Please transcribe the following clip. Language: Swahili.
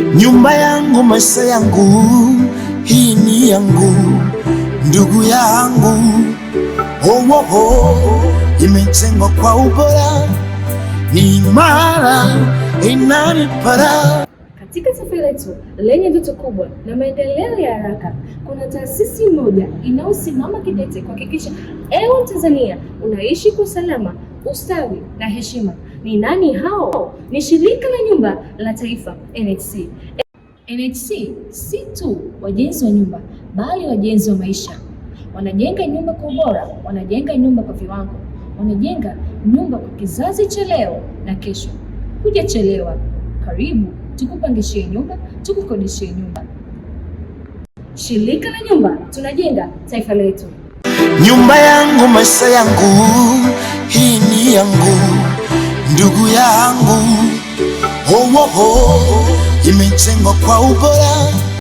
Nyumba yangu, maisha yangu, hii ni yangu, ndugu yangu. Imejengwa kwa ubora, ni imara, inanipara. Katika taifa letu lenye ndoto kubwa na maendeleo ya haraka, kuna taasisi moja inayosimama kidete kuhakikisha ewe Mtanzania unaishi kwa salama, ustawi na heshima. Ni nani hao? Ni Shirika la Nyumba la Taifa, NHC. NHC si tu wajenzi wa nyumba, bali wajenzi wa maisha. Wanajenga nyumba kwa ubora, wanajenga nyumba kwa viwango, wanajenga nyumba kwa kizazi cha leo na kesho. Hujachelewa. Karibu tukupangishie nyumba, tukukodishie nyumba. Shirika la Nyumba, tunajenga taifa letu. Nyumba yangu, maisha yangu, hii ni yangu, ndugu yangu. Imejengwa kwa ubora.